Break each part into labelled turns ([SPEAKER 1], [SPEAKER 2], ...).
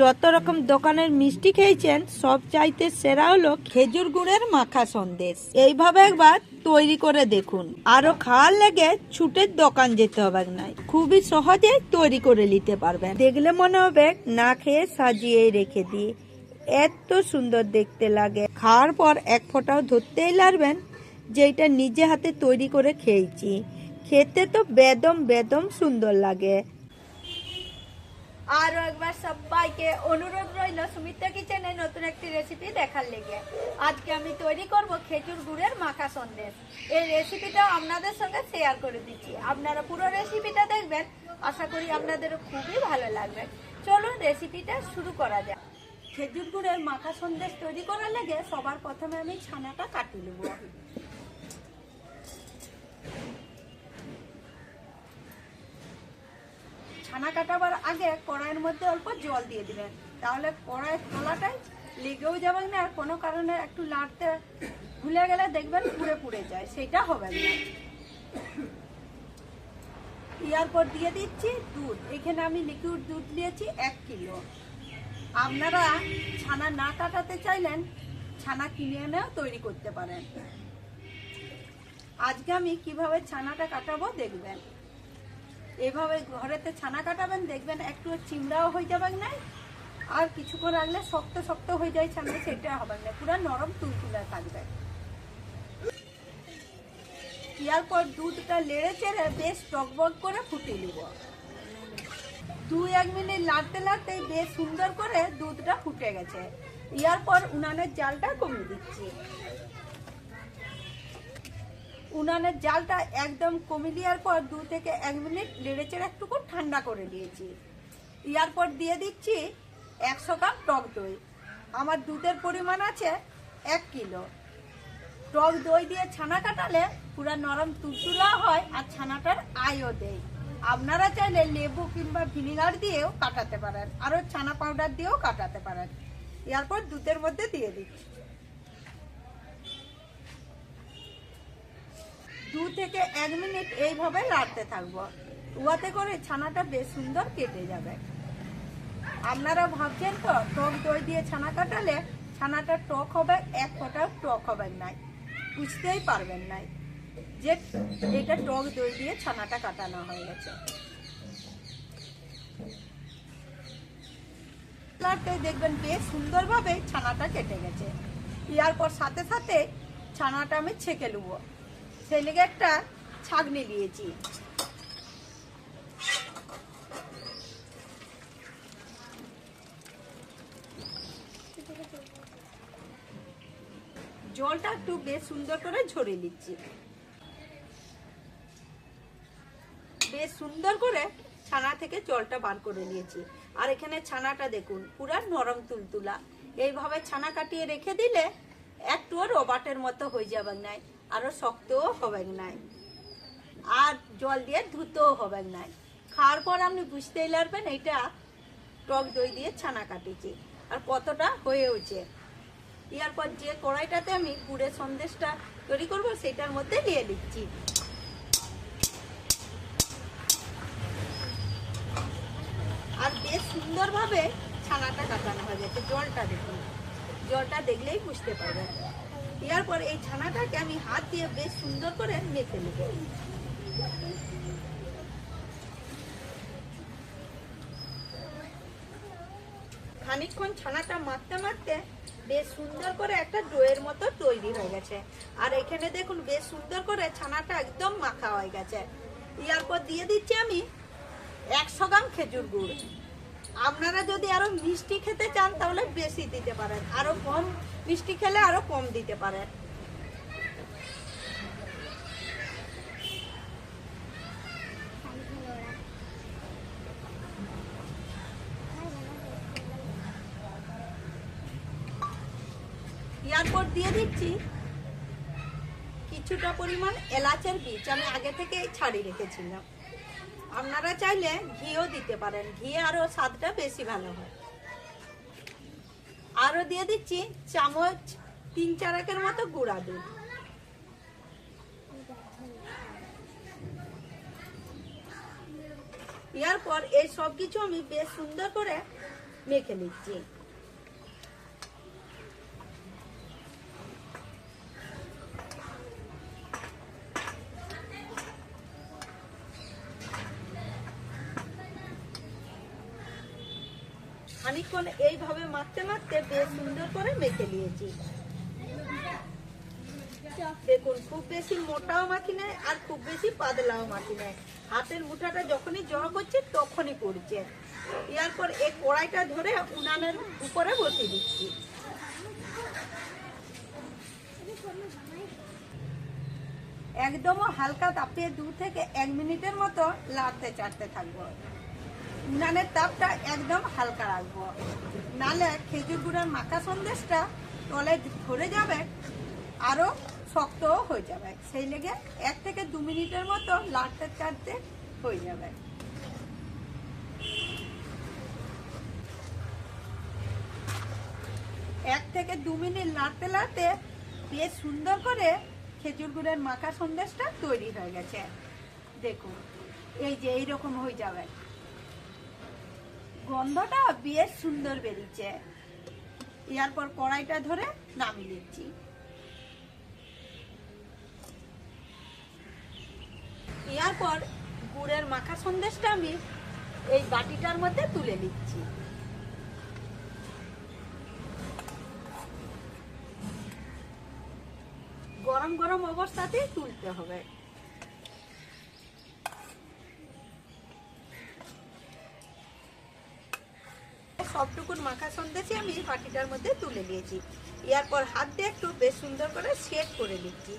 [SPEAKER 1] যত রকম দোকানের মিষ্টি খেয়েছেন সব চাইতে সেরা হলো খেজুর গুড়ের মাখা সন্দেশ। এইভাবে একবার তৈরি করে দেখুন, আরো খাওয়ার লেগে ছুটের দোকান যেতে হবে না, খুবই সহজে তৈরি করে নিতে পারবেন। দেখলে মনে হবে না খেয়ে সাজিয়ে রেখে দিই, এত সুন্দর দেখতে লাগে। খাওয়ার পর এক ফোঁটাও ধরতেই লাগবেন যে এটা নিজে হাতে তৈরি করে খেয়েছি। খেতে তো বেদম বেদম সুন্দর লাগে। আরো একবার সবাইকে অনুরোধ রইল সুমিত্রা কিচেনে নতুন একটি রেসিপি দেখার লেগে। আজকে আমি তৈরি করব খেজুর গুড়ের মাখা সন্দেশ। এই রেসিপিটা আপনাদের সঙ্গে শেয়ার করে দিচ্ছি, আপনারা পুরো রেসিপিটা দেখবেন, আশা করি আপনাদেরও খুবই ভালো লাগবে। চলুন রেসিপিটা শুরু করা যাক। খেজুর গুড়ের মাখা সন্দেশ তৈরি করার লেগে সবার প্রথমে আমি ছানাটা কাটি নেব। ছানা কাটাবার আগে কড়াইয়ের মধ্যে অল্প জল দিয়ে দিবেন, তাহলে কড়াইয়ের তলাটায় লেগেও যাবে না, আর কোনো কারণে একটু নাড়তে ভুলে গেলে দেখবেন পুড়ে পুড়ে যায়, সেটা হবে না। এরপর দিয়ে দিচ্ছি দুধ। এখানে আমি লিকুইড দুধ নিয়েছি 1 কিলো। আপনারা ছানা না কাটাতে চাইলেন ছানা কিনে এনেও তৈরি করতে পারেন। আজকে আমি কিভাবে ছানাটা কাটাবো দেখবেন। এভাবে ঘরেতে ছানা কাটাবেন, দেখবেন একটু চিমড়াও হয়ে যাবে না, আর কিছুক্ষণ রাখলে শক্ত শক্ত হয়ে যায় ছানা, সেটা হবে না, পুরো নরম তুলতুলে থাকবে। এরপর দুধটা লেড়ে চেড়ে বেশ টকবক করে ফুটিয়ে নিব। 2-1 মিনিট নাড়তে নাড়তে বেশ সুন্দর করে দুধটা ফুটে গেছে। এরপর উনানের জালটা কমিয়ে দিচ্ছি। উনানের জালটা একদম কমিয়ে দেওয়ার পর 2 থেকে 1 মিনিট নেড়ে চেড়ে একটু ঠান্ডা করে দিয়েছি। এরপর দিয়ে দিচ্ছি 100 গ্রাম টক দই। আমার দুধের পরিমাণ আছে 1 কিলো। টক দই দিয়ে ছানা কাটালে পুরো নরম তুলতুলা হয় আর ছানাটার আয়ও দেয়। আপনারা চাইলে লেবু কিংবা ভিনেগার দিয়েও কাটাতে পারেন, আরও ছানা পাউডার দিয়েও কাটাতে পারেন। এরপর দুধের মধ্যে দিয়ে দিচ্ছি। 2 থেকে 1 মিনিট এইভাবে নাড়তে থাকবো, উহাতে করে ছানাটা বেশ সুন্দর কেটে যাবে। আপনারা ভাবছেন তো টক দই দিয়ে ছানা কাটালে ছানাটা টক হবে, এক ফোঁটাও টক হবে না, বুঝতেই পারবেন না যে এটা টক দই দিয়ে ছানাটা কাটানো হয়ে গেছে। দেখবেন বেশ সুন্দরভাবে ছানাটা কেটে গেছে। এরপর সাথে সাথে ছানাটা আমি ছেঁকে নেব, সেই লেগে একটা ছাঁকনি নিয়েছি। জলটা একটু বেশ সুন্দর করে ঝরিয়ে নিচ্ছি। বেশ সুন্দর করে ছানা থেকে জলটা বার করে নিয়েছি। আর এখানে ছানাটা দেখুন পুরা নরম তুলতুলা। এইভাবে ছানা কাটিয়ে রেখে দিলে একটুও রবাটের মতো হয়ে যাবে না, আরো শক্তও হবে না, আর জল দিয়ে ধুতেও হবে না। খাওয়ার পর আপনি বুঝতেই পারবেন এটা টক দই দিয়ে ছানা কাটিয়েছি আর কতটা হয়েওছে। এরপর যে কড়াইটাতে আমি গুড়ের সন্দেশটা তৈরি করবো সেটার মধ্যে দিয়ে দিচ্ছি। আর বেশ সুন্দরভাবে ছানাটা কাটানো হয়ে গেছে। জলটা দেখুন, জলটা দেখলেই বুঝতে পারবেন। এরপর এই ছানাটাকে আমি হাত দিয়ে বেশ সুন্দর করে মেখে নেব। খানিকক্ষণ ছানাটা মাখতে মাখতে বেশ সুন্দর করে একটা ডোয়ের মতো তৈরি হয়ে গেছে। আর এখানে দেখুন বেশ সুন্দর করে ছানাটা একদম মাখা হয়ে গেছে। এরপর দিয়ে দিচ্ছি আমি 100 গ্রাম খেজুর গুড়। আপনারা যদি আরো মিষ্টি খেতে চান তাহলে বেশি দিতে পারেন, আরো কম মিষ্টি খেলে আরো কম দিতে পারেন। এরপর দিয়ে দিচ্ছি কিছুটা পরিমাণ এলাচের বীজ, আমি আগে থেকে ছাড়িয়ে রেখেছিলাম। আপনারা চাইলে ঘিও দিতে পারেন, ঘি আরো স্বাদটা বেশি ভালো হয়। আরো দিয়ে দিচ্ছি চামচ 3-4 মতো গুঁড়া দুধ। এরপর এই সব কিছু আমি বেশ সুন্দর করে মেখে নিচ্ছি। খানিকক্ষণ এইভাবে মাখতে মাখতে বেশ সুন্দর করে মেখে নিয়েছি। দেখুন, খুব বেশি মোটাও মাখি নাই আর খুব বেশি পাতলাও মাখি নাই। হাতের মুঠাটা যখনই জড়ো করছে তখনই পড়ছে। এরপর এই কড়াইটা ধরে উনানের উপরে বসিয়ে দিচ্ছি। একদম হালকা তাপে 2 থেকে 1 মিনিটের মতো লাড়তে চাড়তে থাকবো। উনানের তাপটা একদম হালকা রাখবো, নালে খেজুর গুঁড়ার মাখা সন্দেশটা তলে ধরে যাবে, আরো শক্তও হয়ে যাবে। সেই লেগে 1 থেকে 2 মিনিটের মতো লাড়তে চাড়তে হয়ে যাবে। এক থেকে 2 মিনিট লাড়তে লাড়তে বেশ সুন্দর করে খেজুর গুঁড়ের মাখা সন্দেশটা তৈরি হয়ে গেছে। দেখুন, এই যে এইরকম হয়ে যাবে। গন্ধটা বেশ সুন্দর বেরিয়েছে। এরপর কড়াইটা ধরে নামিয়ে নিচ্ছি। এরপর গুড়ের মাখা সন্দেশটা আমি এই বাটিটার মধ্যে তুলে নিচ্ছি। গরম গরম অবস্থাতেই তুলতে হবে। সবটুকুন মাখা সন্দেশে আমি বাটিটার মধ্যে তুলে নিয়েছি। এরপর হাত দিয়ে একটু বেশ সুন্দর করে সেট করে নিচ্ছি।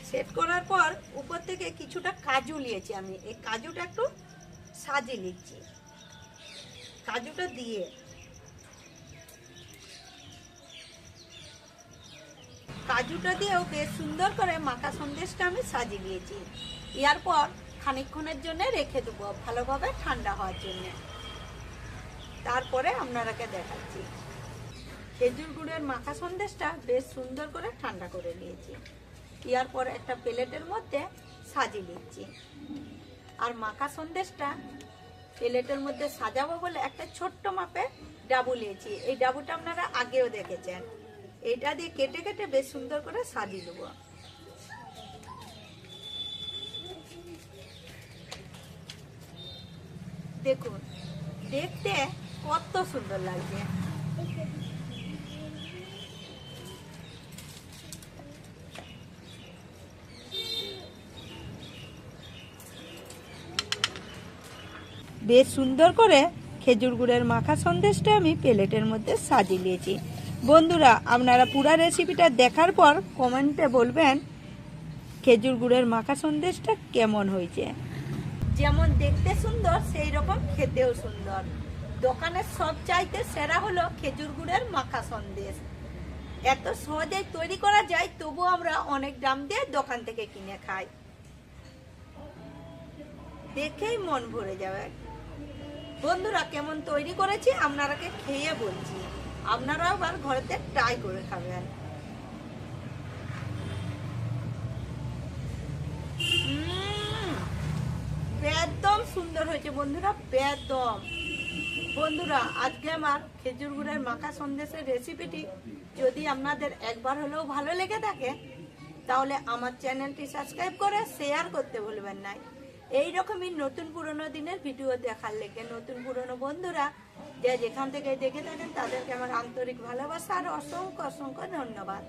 [SPEAKER 1] সেট করার পর উপর থেকে কিছুটা কাজু নিয়েছি আমি। এই কাজুটা একটু সাজিয়ে নিচ্ছি। কাজুটা দিয়ে দিয়েও বেশ সুন্দর করে মাখা সন্দেশটা আমি সাজিয়ে নিয়েছি। এরপর খানিকক্ষণের জন্য রেখে দেবো ভালোভাবে ঠান্ডা হওয়ার জন্য। তারপরে আপনারাকে দেখাচ্ছি। খেজুর গুড়ের মাখা সন্দেশটা বেশ সুন্দর করে ঠান্ডা করে নিয়েছি। এরপর একটা প্লেটের মধ্যে সাজিয়ে নিচ্ছি। আর মাখা সন্দেশটা প্লেটের মধ্যে সাজাবো বলে একটা ছোট্ট মাপে ডাবু নিয়েছি। এই ডাবুটা আপনারা আগেও দেখেছেন। এটা দিয়ে কেটে কেটে বেশ সুন্দর করে সাজিয়ে দেবো। দেখুন, দেখতে কত সুন্দর লাগছে। বেশ সুন্দর করে খেজুর গুড়ের মাখা সন্দেশটা আমি প্লেটের মধ্যে সাজিয়ে নিয়েছি। বন্ধুরা, আপনারা পুরো রেসিপিটা দেখার পর কমেন্টে বলবেন খেজুর গুড়ের মাখা সন্দেশটা কেমন হয়েছে। যেমন দেখতে সুন্দর সেই রকম খেতেও সুন্দর। দোকানের সব চাইতে সেরা হলো খেজুর গুড়ের মাখা সন্দেশ। এত সহজেই তৈরি করা যায়, তবু আমরা অনেক দাম দিয়ে দোকান থেকে কিনে খাই। দেখেই মন ভরে যাবে। বন্ধুরা, কেমন তৈরি করেছি আপনারাকে খেয়ে বলছি। আপনারাও আবার ঘরেতে ট্রাই করে খাবেন। একদম সুন্দর হয়েছে বন্ধুরা, একদম। বন্ধুরা, আজকে আমার খেজুর গুড়ের মাখা সন্দেশের রেসিপিটি যদি আপনাদের একবার হলেও ভালো লেগে থাকে, তাহলে আমার চ্যানেলটি সাবস্ক্রাইব করে শেয়ার করতে ভুলবেন না। এইরকমই নতুন পুরনো দিনের ভিডিও দেখার লেগে নতুন পুরনো বন্ধুরা যে যেখান থেকে দেখে থাকেন তাদেরকে আমার আন্তরিক ভালোবাসা আর অসংখ্য অসংখ্য ধন্যবাদ।